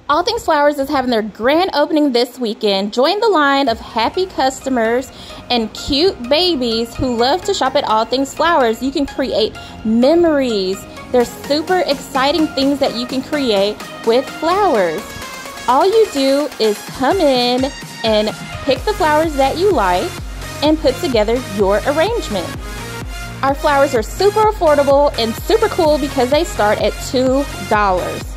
All Things Flowers is having their grand opening this weekend. Join the line of happy customers and cute babies who love to shop at All Things Flowers. You can create memories. There's super exciting things that you can create with flowers. All you do is come in and pick the flowers that you like and put together your arrangement. Our flowers are super affordable and super cool because they start at $2.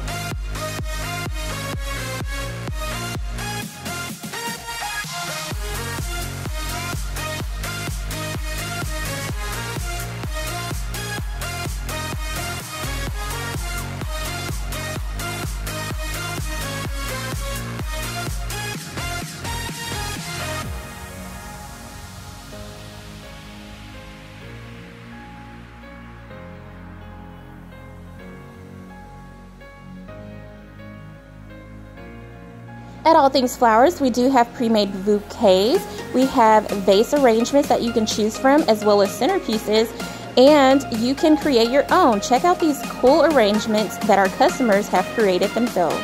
At All Things Flowers, we do have pre-made bouquets. We have vase arrangements that you can choose from, as well as centerpieces, and you can create your own. Check out these cool arrangements that our customers have created themselves.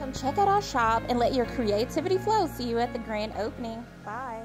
Come check out our shop and let your creativity flow. See you at the grand opening. Bye.